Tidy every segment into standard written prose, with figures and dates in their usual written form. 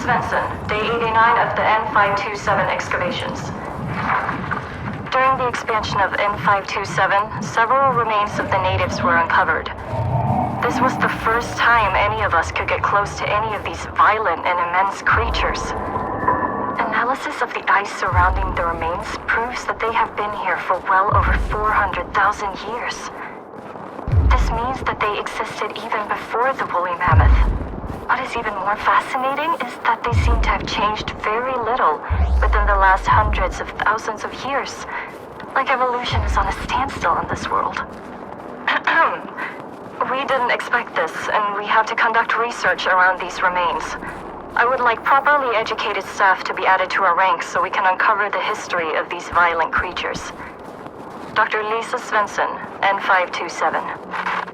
Svensson, day 89 of the N527 excavations. During the expansion of N527, several remains of the natives were uncovered. This was the first time any of us could get close to any of these violent and immense creatures. Analysis of the ice surrounding the remains proves that they have been here for well over 400,000 years. This means that they existed even before the woolly mammoth. What is even more fascinating is that they seem to have changed very little within the last hundreds of thousands of years. Like evolution is on a standstill in this world. We didn't expect this, and we have to conduct research around these remains. I would like properly educated staff to be added to our ranks so we can uncover the history of these violent creatures. Dr. Lisa Svensson, N527.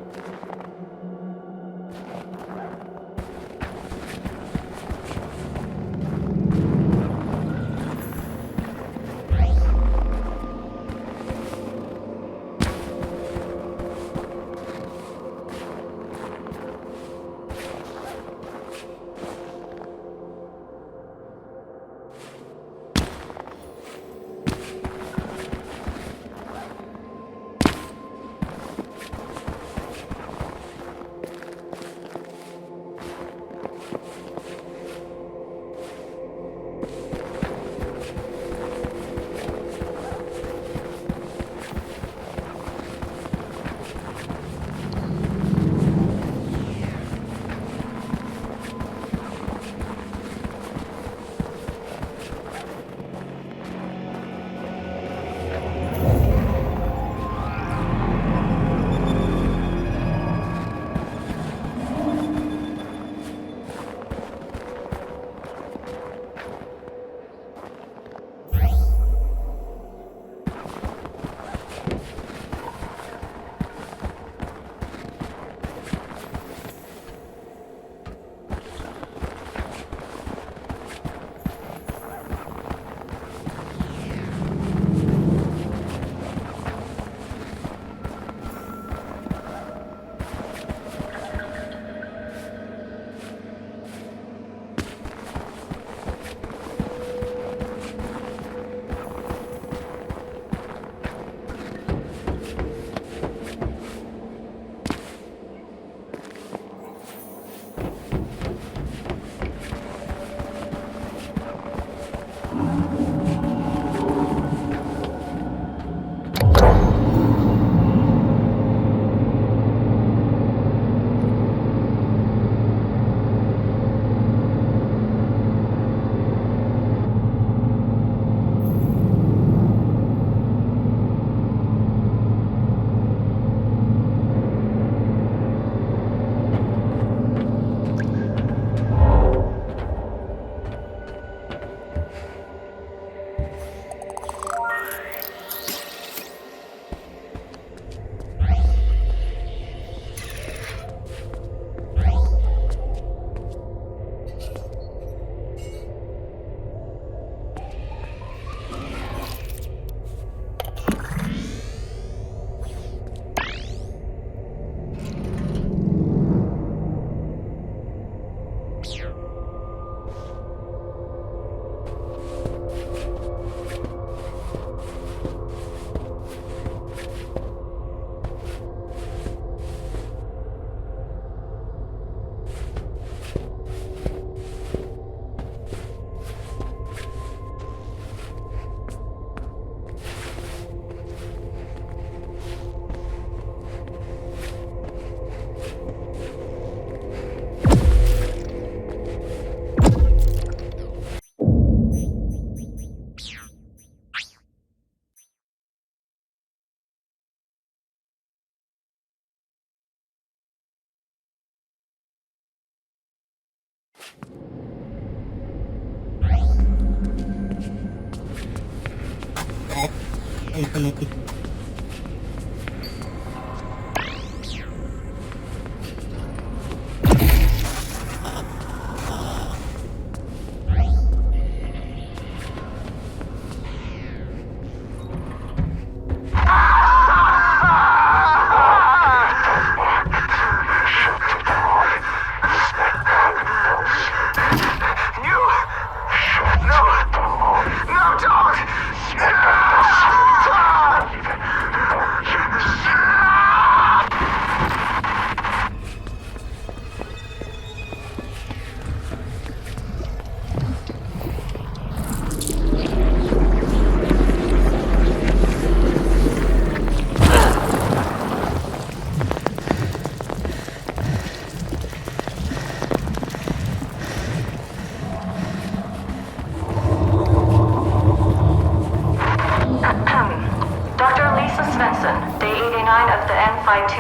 You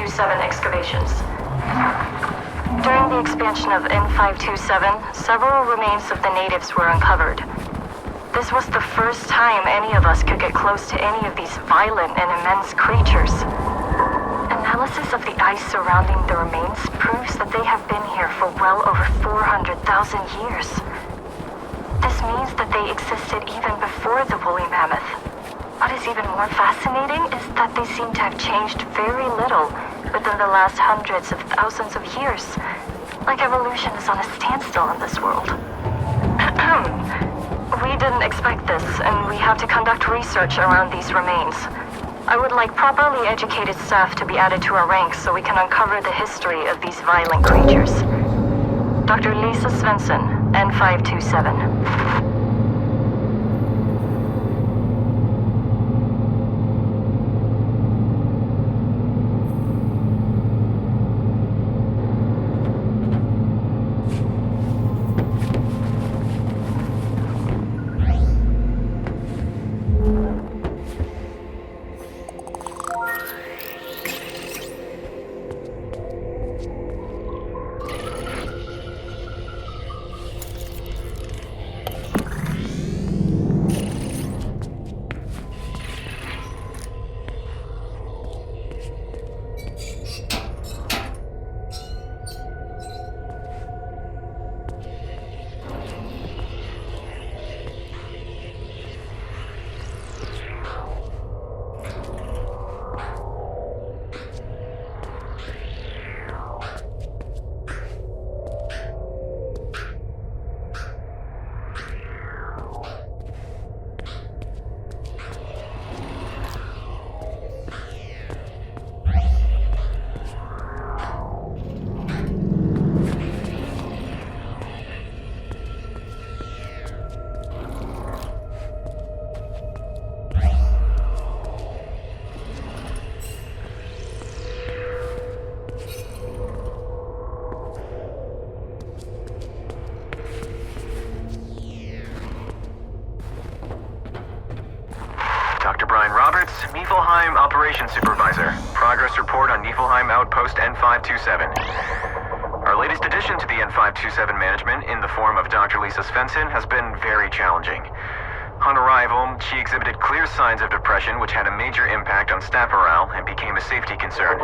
N527 excavations. During the expansion of N527, several remains of the natives were uncovered. This was the first time any of us could get close to any of these violent and immense creatures. Analysis of the ice surrounding the remains proves that they have been here for well over 400,000 years. This means that they existed even before the woolly mammoth. What is even more fascinating is that they seem to have changed very little within the last hundreds of thousands of years. Like evolution is on a standstill in this world. We didn't expect this, and we have to conduct research around these remains. I would like properly educated staff to be added to our ranks so we can uncover the history of these violent creatures. Dr. Lisa Svensson, N527. Niflheim Operations Supervisor. Progress report on Niflheim Outpost N527. Our latest addition to the N527 management, in the form of Dr. Lisa Svensson, has been very challenging. On arrival, she exhibited clear signs of depression, which had a major impact on staff morale and became a safety concern.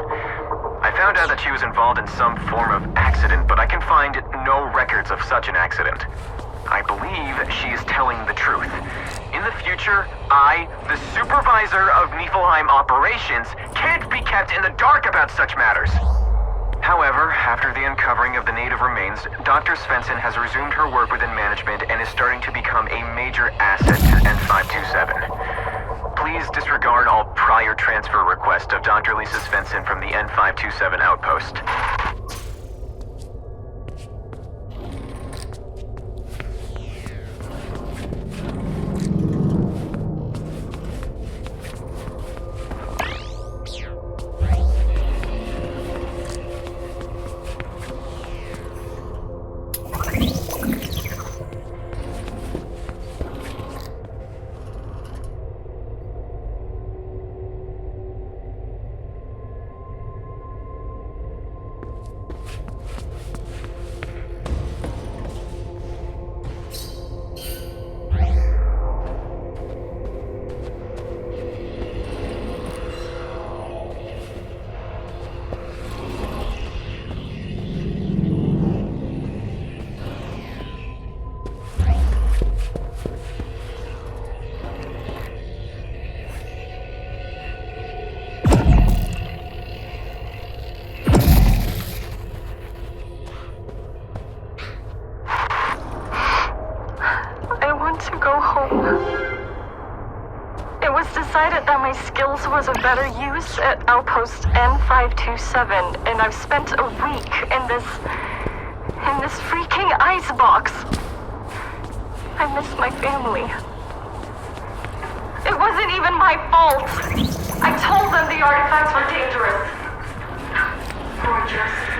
I found out that she was involved in some form of accident, but I can find no records of such an accident. I believe she is telling the truth. In the future, I, the supervisor of Niflheim operations, can't be kept in the dark about such matters. However, after the uncovering of the native remains, Dr. Svensson has resumed her work within management and is starting to become a major asset to N527. Please disregard all prior transfer requests of Dr. Lisa Svensson from the N527 outpost. Decided that my skills was of better use at Outpost N527, and I've spent a week in this freaking ice box. I miss my family. It wasn't even my fault. I told them the artifacts were dangerous. Poor Josephine.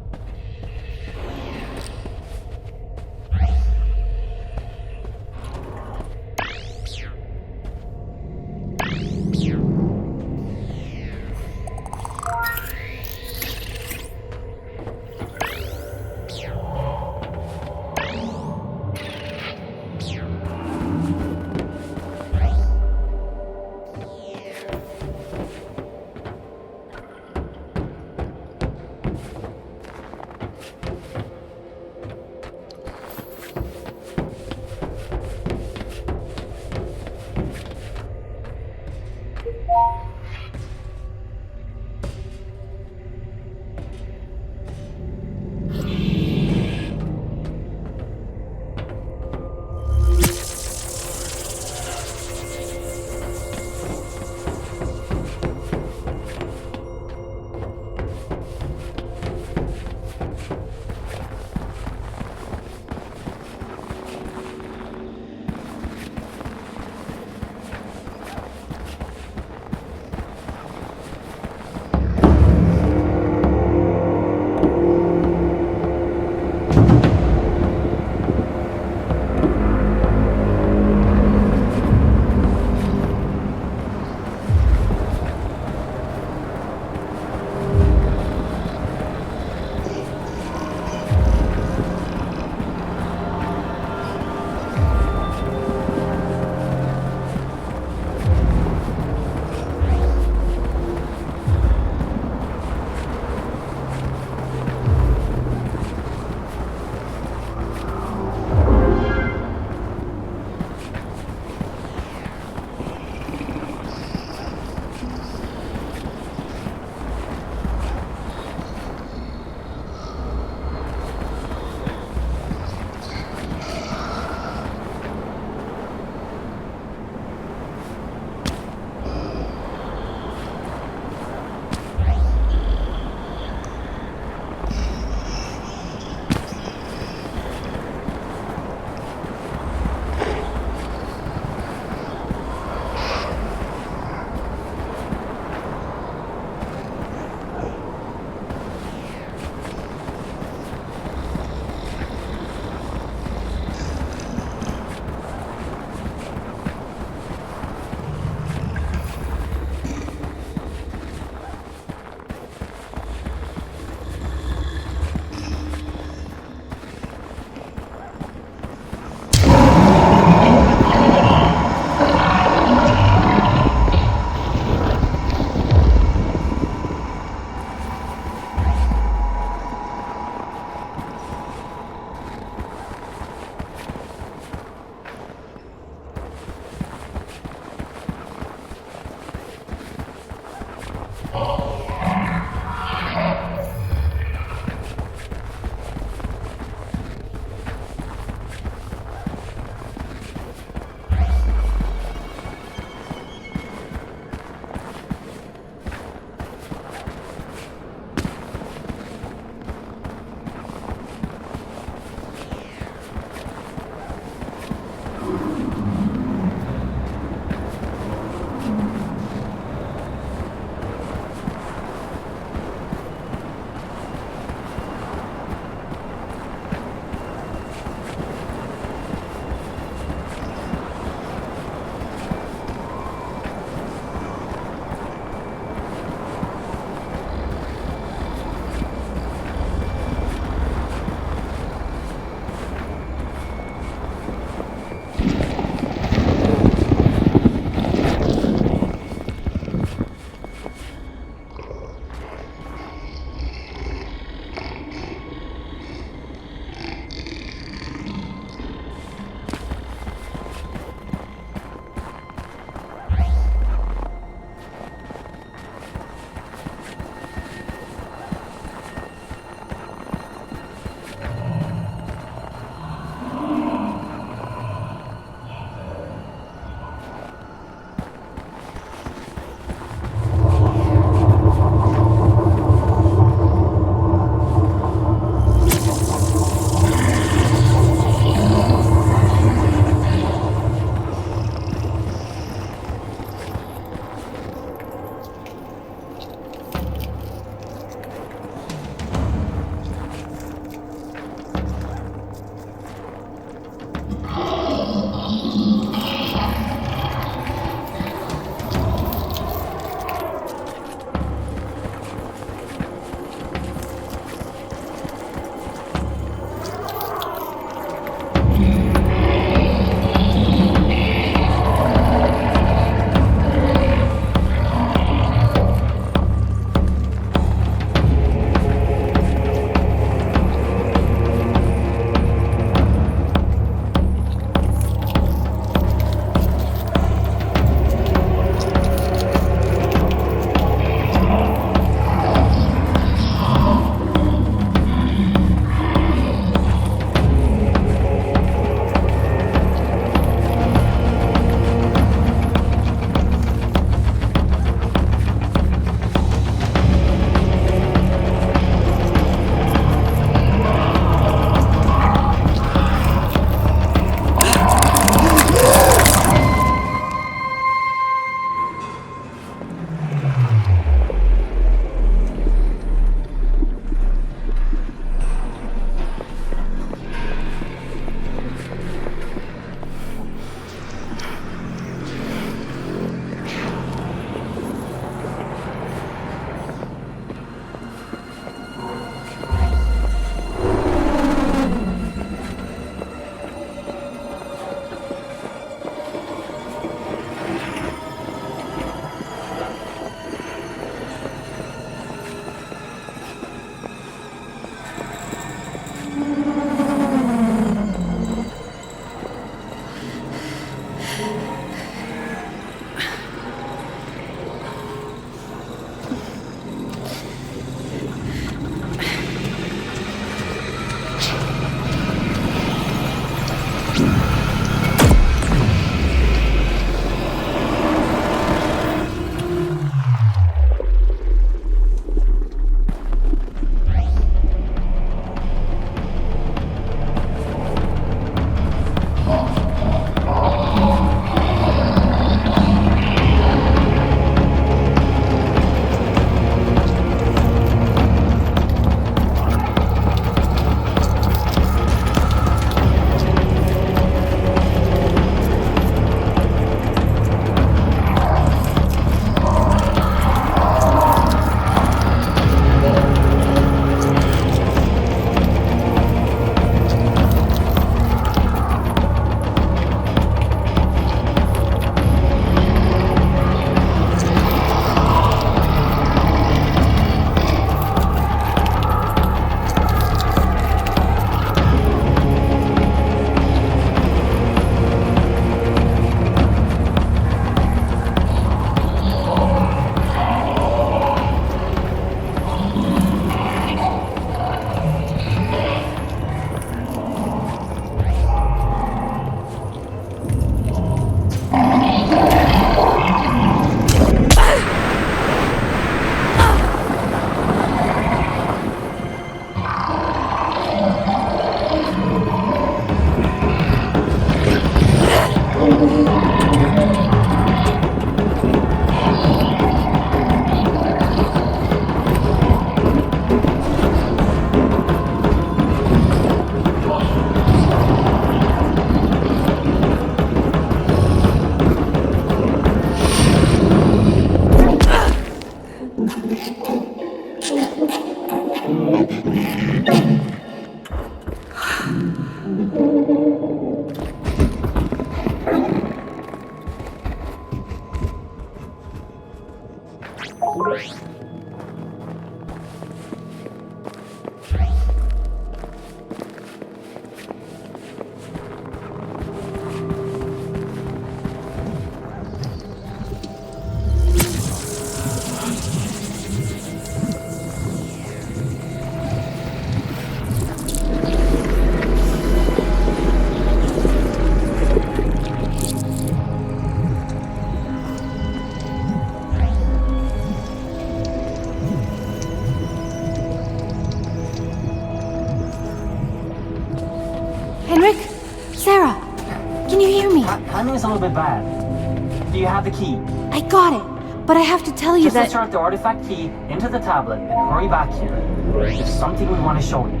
Timing is a little bit bad. Do you have the key? I got it, but I have to tell you Just that... insert the artifact key into the tablet and hurry back here. There's something we want to show you.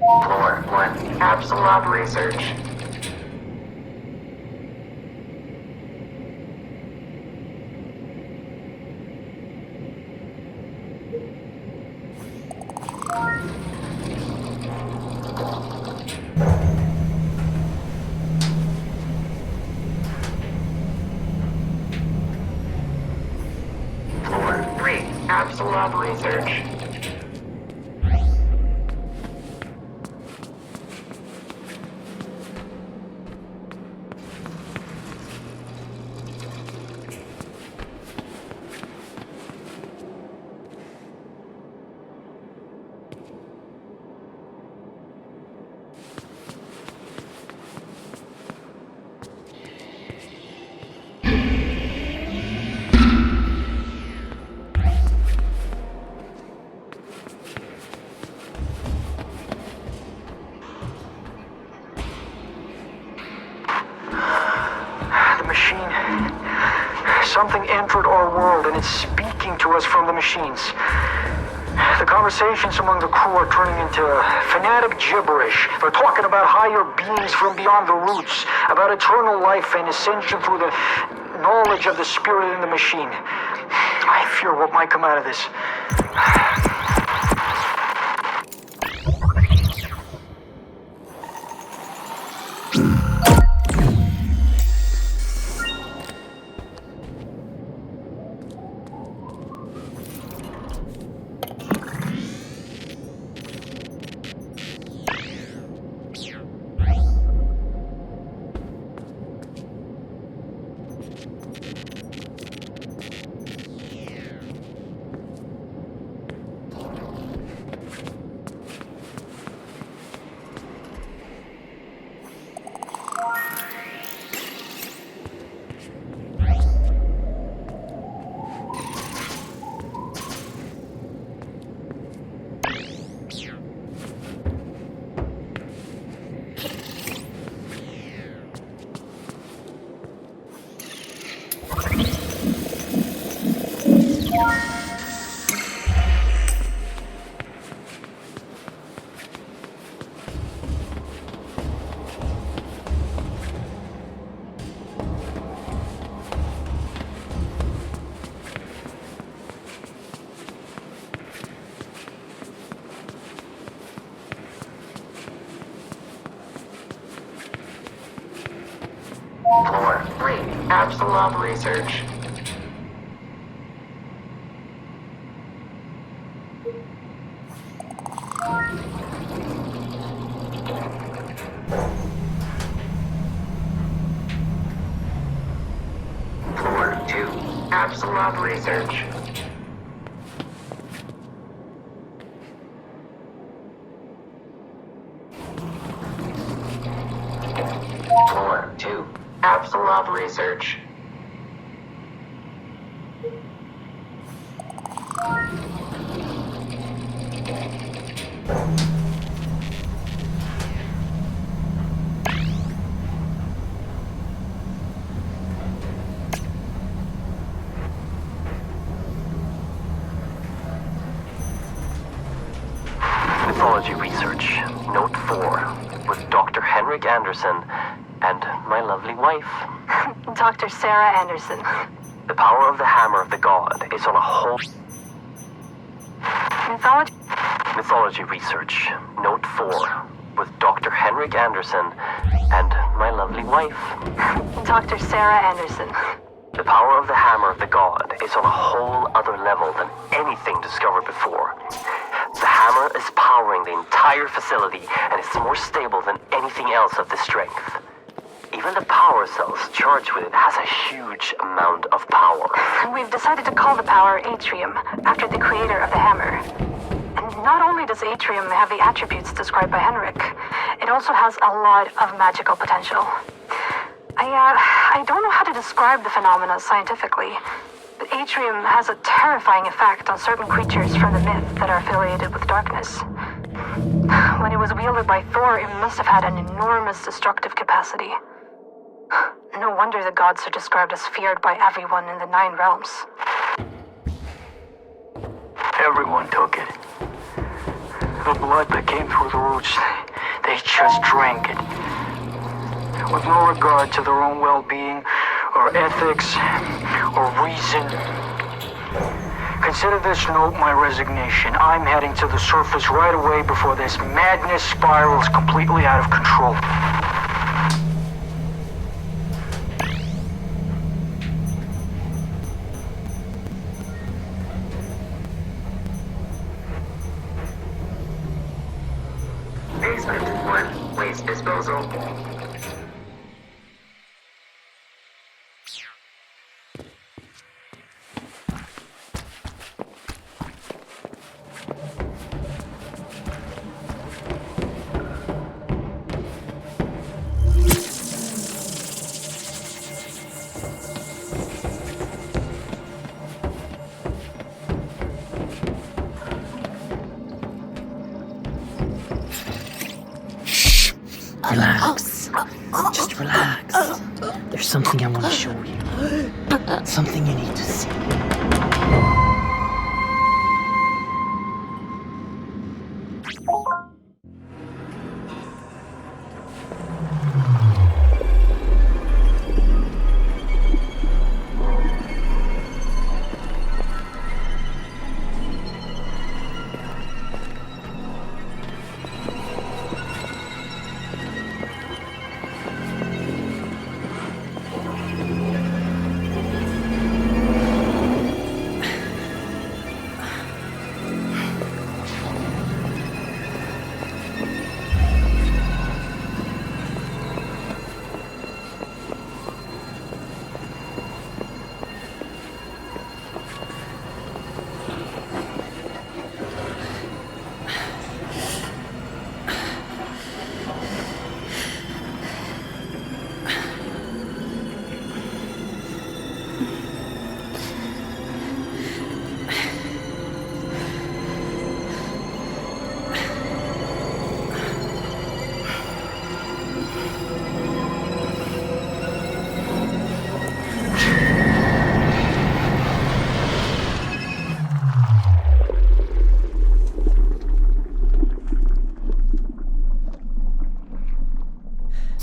Floor 1, Apsulov Research. Floor 3, Apsulov Research. something entered our world and it's speaking to us from the machines. The conversations among the crew are turning into fanatic gibberish. They're talking about higher beings from beyond the roots, about eternal life and ascension through the knowledge of the spirit in the machine. I fear what might come out of this. Floor 3, Apsulov Research. Floor 2, Apsulov Research. Floor 2, Apsulov Research. Mythology Research, Note 4, with Dr. Henrik Anderson and my lovely wife. Dr. Sarah Anderson. The power of the hammer of the god is on a whole... Mythology Research, Note 4, with Dr. Henrik Anderson and my lovely wife. Dr. Sarah Anderson. The power of the hammer of the god is on a whole other level than anything discovered before. The hammer is powering the entire facility and is more stable than anything else of this strength. Even the power cells charged with it has a huge amount of power. We've decided to call the power Atrium, after the creator of the hammer. And not only does Atrium have the attributes described by Henrik, it also has a lot of magical potential. I don't know how to describe the phenomena scientifically, but Atrium has a terrifying effect on certain creatures from the myth that are affiliated with darkness. When it was wielded by Thor, it must have had an enormous destructive capacity. No wonder the gods are described as feared by everyone in the 9 realms. Everyone took it. The blood that came through the roots, they just drank it. With no regard to their own well-being, or ethics, or reason. Consider this note my resignation. I'm heading to the surface right away before this madness spirals completely out of control. Basement 1, Waste Disposal. Relax. Just relax. There's something I want to show you. something you need to see.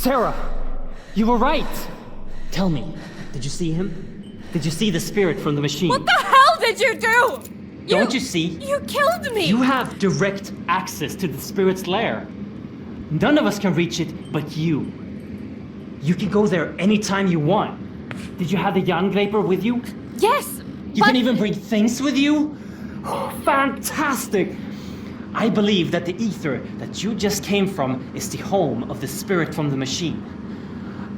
Sarah, you were right. Tell me, did you see him? Did you see the spirit from the machine? What the hell did you do? Don't you see? You killed me! You have direct access to the spirit's lair. None of us can reach it but you. You can go there anytime you want. Did you have the Jangreper with you? Yes! You can even bring things with you? Oh, fantastic! I believe that the ether that you just came from is the home of the spirit from the machine.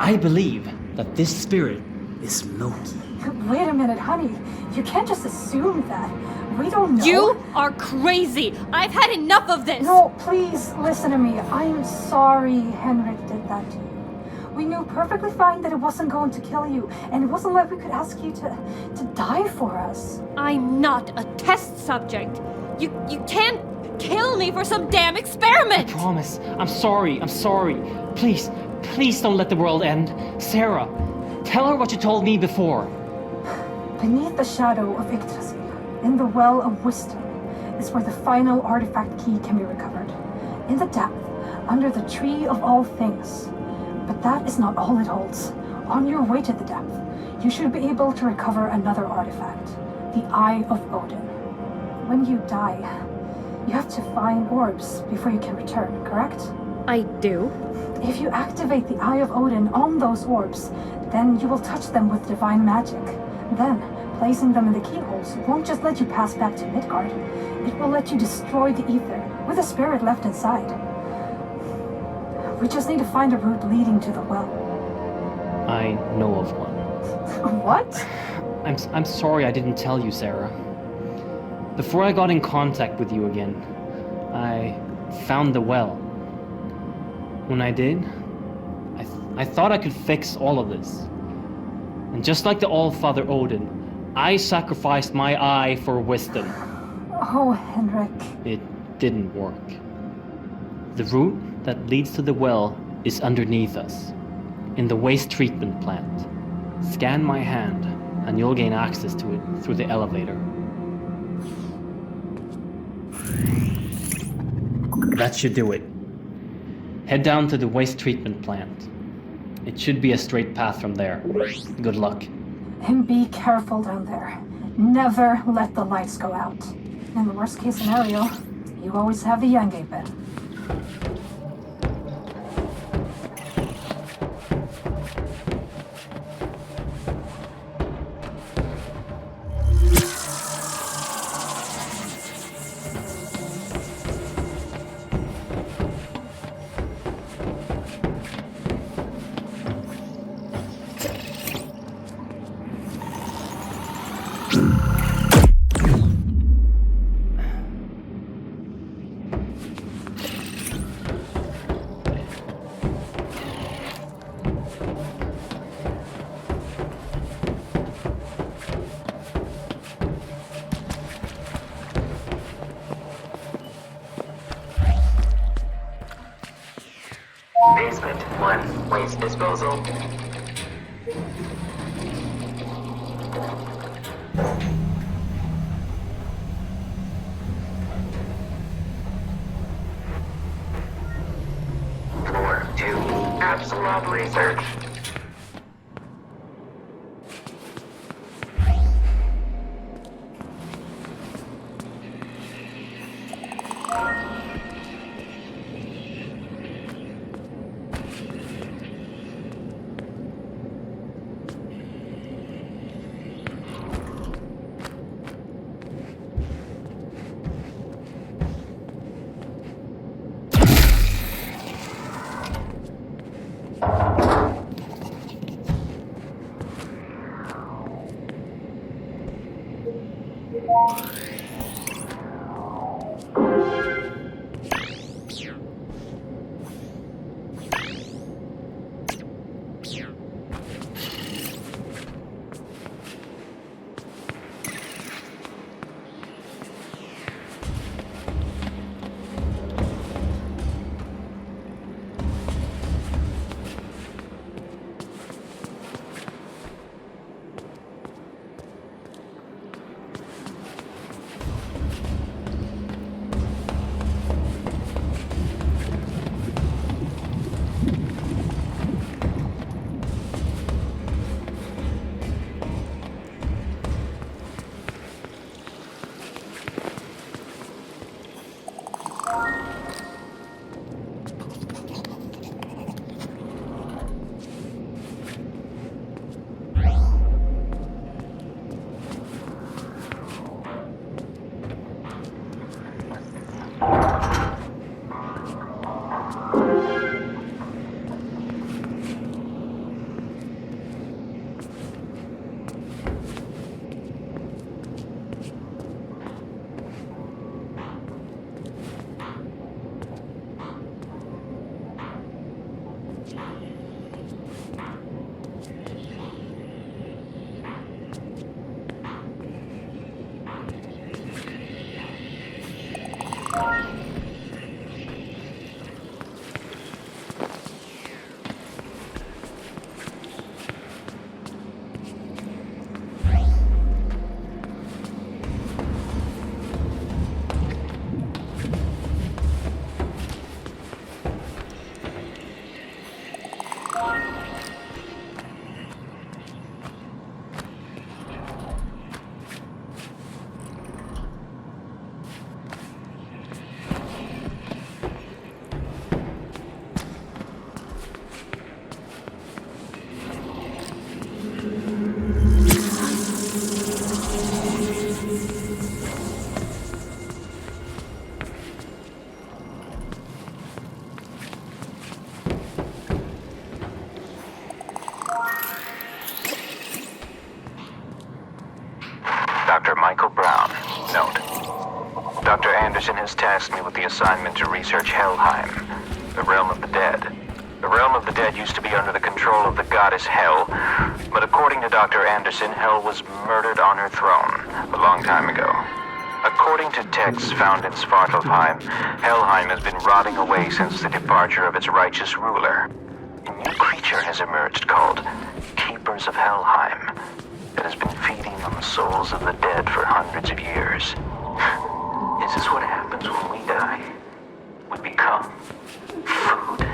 I believe that this spirit is Loki. Wait a minute, honey. You can't just assume that. We don't know. You are crazy! I've had enough of this! No, please listen to me. I'm sorry Henrik did that to you. We knew perfectly fine that it wasn't going to kill you, and it wasn't like we could ask you to die for us. I'm not a test subject. You can't kill me for some damn experiment! I promise. I'm sorry. Please don't let the world end. Sarah, tell her what you told me before. Beneath the shadow of Yggdrasil, in the Well of Wisdom, is where the final artifact key can be recovered. In the depth, under the Tree of All Things. But that is not all it holds. On your way to the depth, you should be able to recover another artifact, the Eye of Odin. When you die, you have to find orbs before you can return, correct? I do? If you activate the Eye of Odin on those orbs, then you will touch them with divine magic. Then, placing them in the keyholes won't just let you pass back to Midgard. It will let you destroy the ether, with the spirit left inside. We just need to find a route leading to the well. I know of one. What? I'm sorry I didn't tell you, Sarah. Before I got in contact with you again, I found the well. When I did, I thought I could fix all of this. And just like the All-Father Odin, I sacrificed my eye for wisdom. Oh, Henrik. It didn't work. The route that leads to the well is underneath us, in the waste treatment plant. Scan my hand, and you'll gain access to it through the elevator. That should do it. Head down to the waste treatment plant. It should be a straight path from there. Good luck. And be careful down there. Never let the lights go out. In the worst case scenario, you always have the Jangreper. Basement 1, waste disposal. Apsulov research. Dr. Anderson has tasked me with the assignment to research Helheim, the realm of the dead. The realm of the dead used to be under the control of the goddess Hel, but according to Dr. Anderson, Hel was murdered on her throne a long time ago. According to texts found in Svartalfheim, Helheim has been rotting away since the departure of its righteous ruler. A new creature has emerged called Keepers of Helheim that has been feeding on the souls of the dead for hundreds of years. Is this what happens when we die? We become food.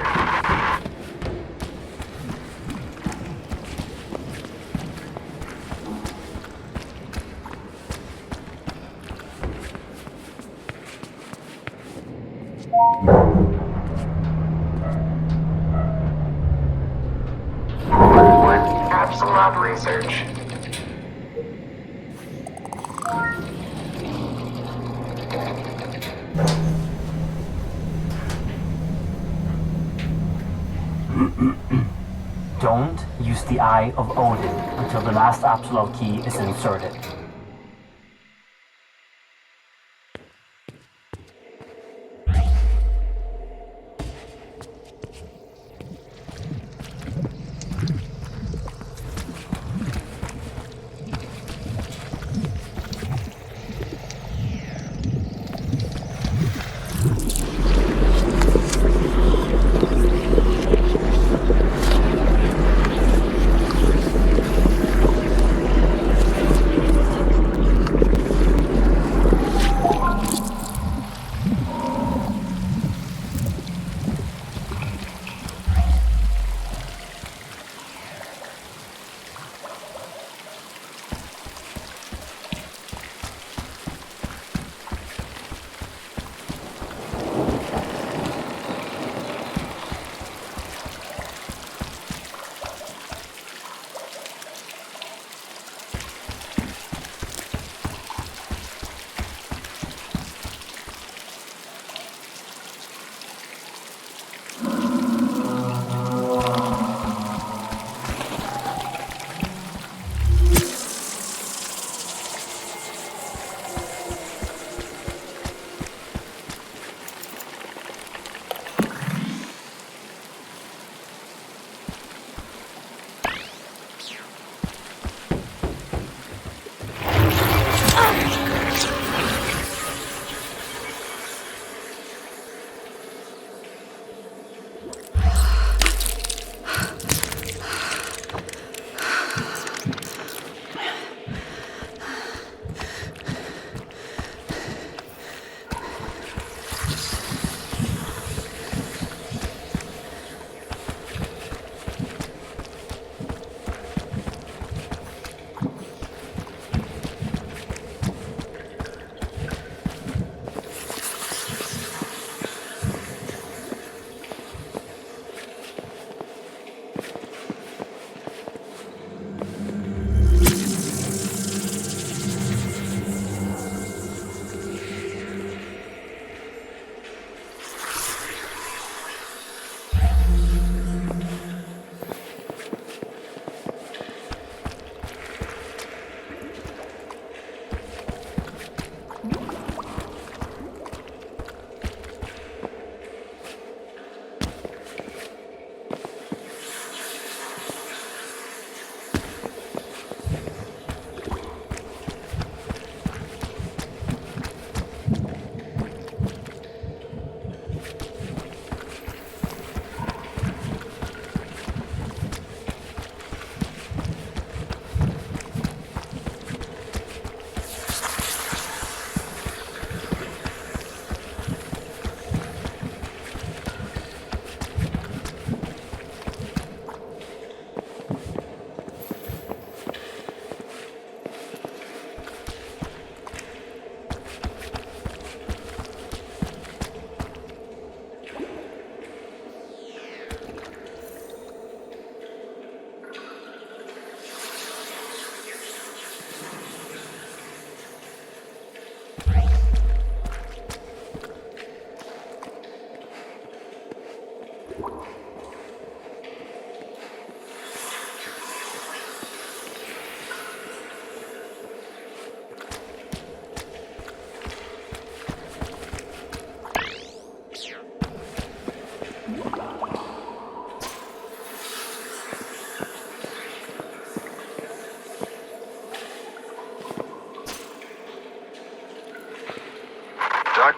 Apsulov research. Don't use the Eye of Odin until the last Apsulov key is inserted.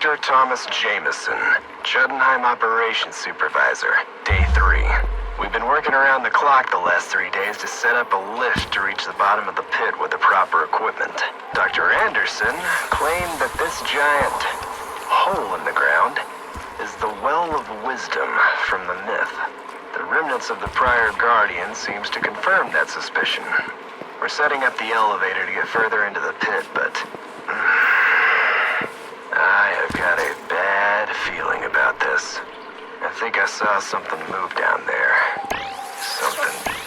Dr. Thomas Jameson, Jotunheim Operations Supervisor, Day 3. We've been working around the clock the last 3 days to set up a lift to reach the bottom of the pit with the proper equipment. Dr. Anderson claimed that this giant hole in the ground is the well of wisdom from the myth. The remnants of the prior Guardian seems to confirm that suspicion. We're setting up the elevator to get further into the pit, but I have got a bad feeling about this. I think I saw something move down there. Something big.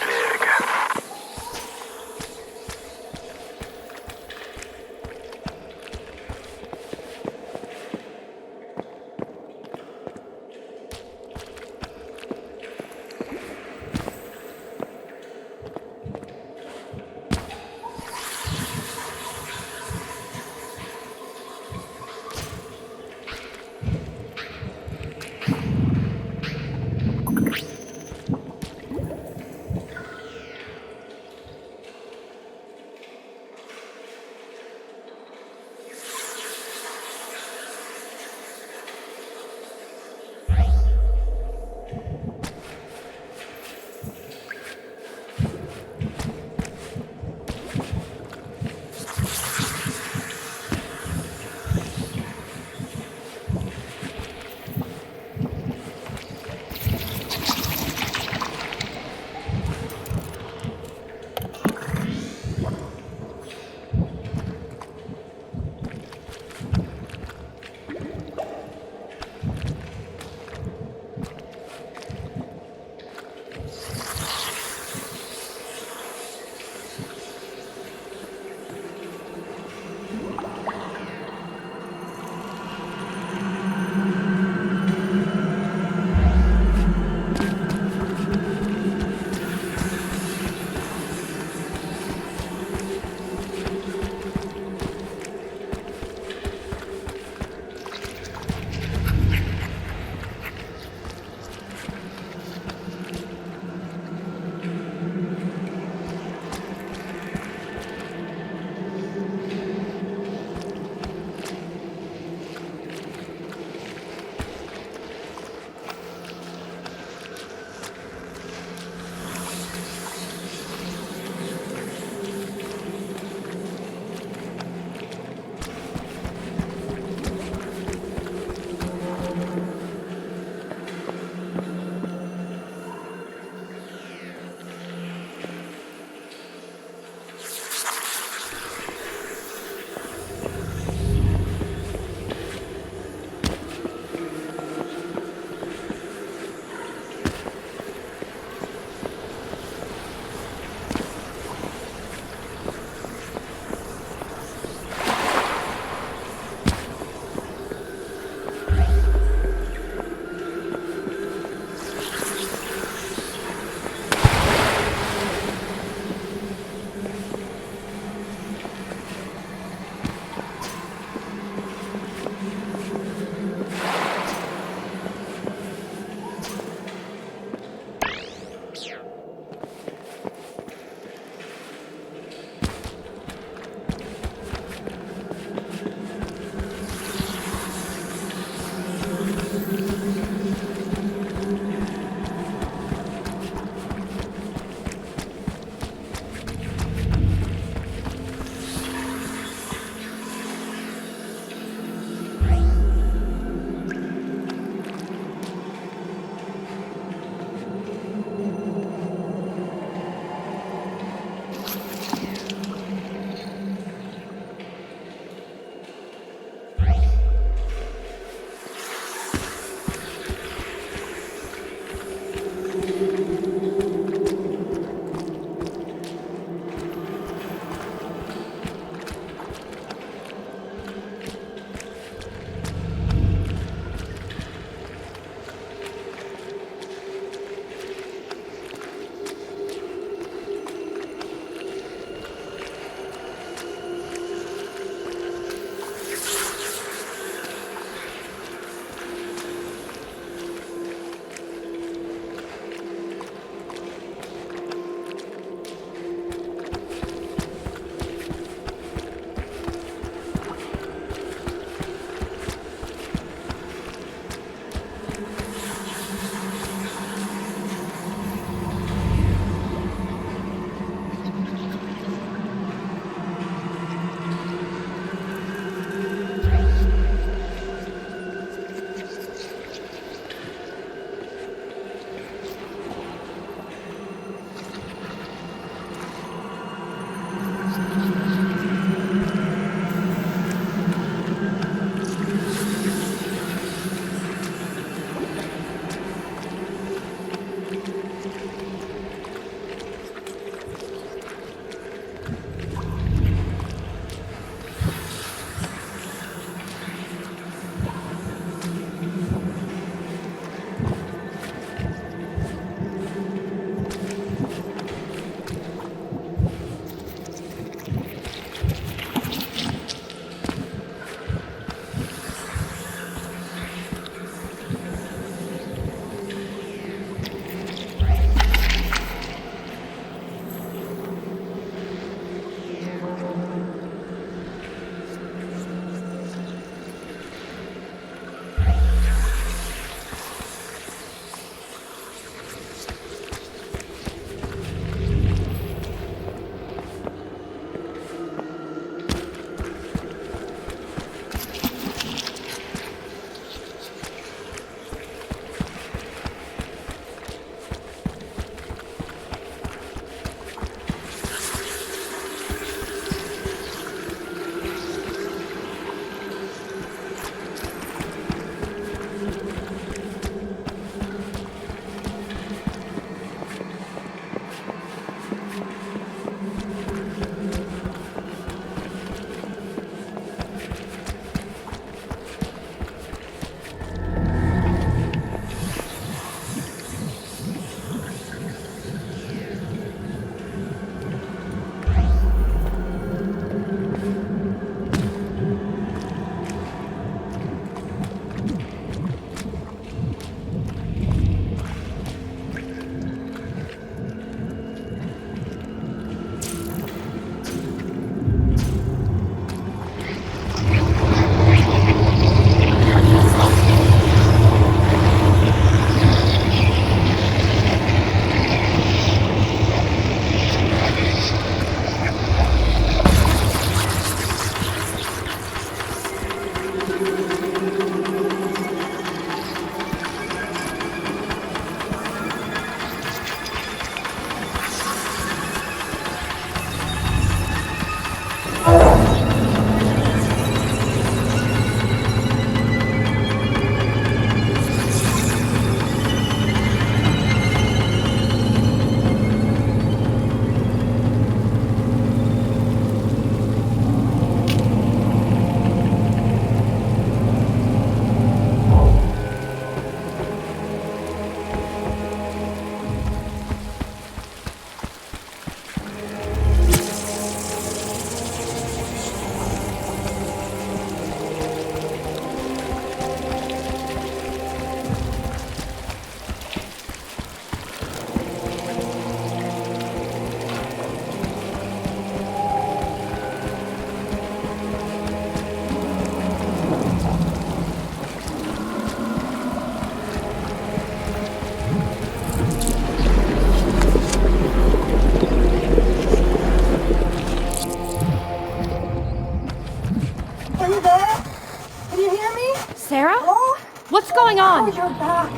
Sarah? Oh, What's going oh, on? you're back.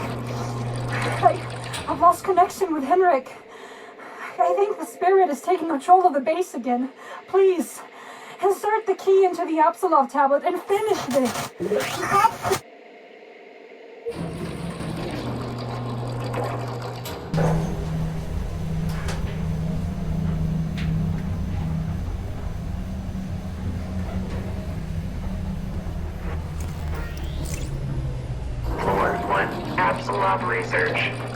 I've lost connection with Henrik. I think the spirit is taking control of the base again. Please, insert the key into the Apsulov tablet and finish this. You have to. Floor 1, Apsulov Research.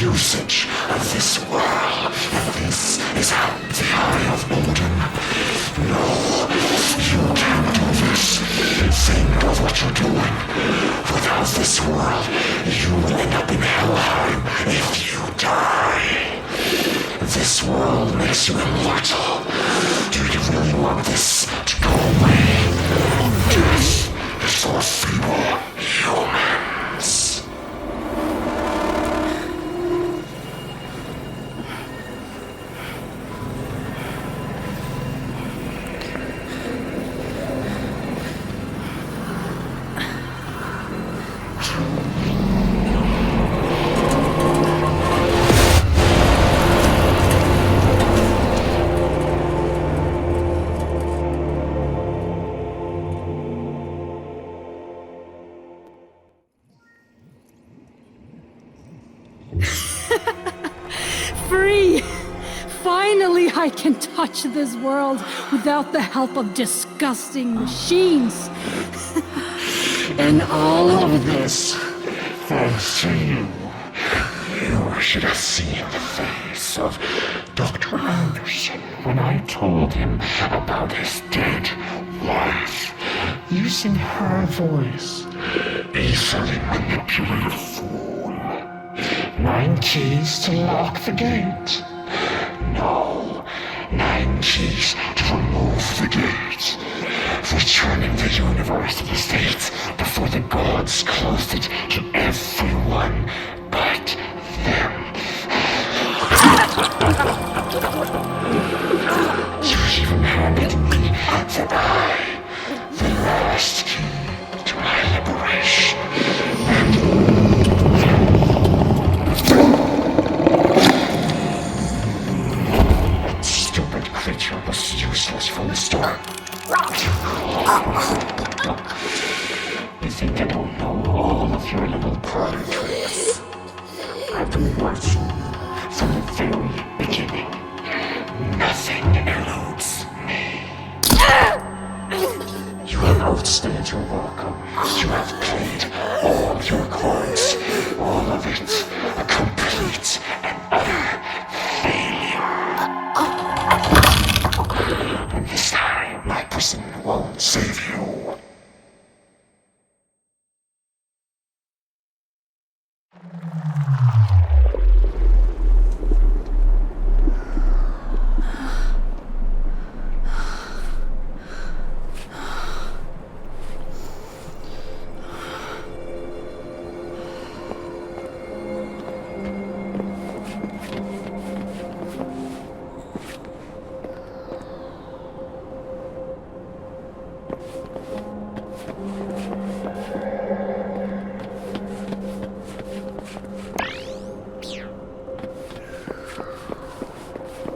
usage of this world, and this is how the Eye of Odin. No, you can't do this. Think of what you're doing. Without this world, you will end up in Helheim if you die. This world makes you immortal. Do you really want this to go away? Death is for feeble humans. Free! Finally, I can touch this world without the help of disgusting machines. And all of this Thanks to you. You should have seen the face of Dr. Anderson when I told him about his dead wife. Using her voice. Easily manipulated fool. 9 keys to lock the gate. No. 9 keys to remove the gate. Returning the universe to the states before the gods closed it to everyone but them. You even handed me the last key to my liberation. That stupid creature was useless from the start. You think I don't know all of your little party tricks? I've been watching from the very beginning. Nothing eludes me. You have outstayed your welcome. You have played all your cards. All of it a complete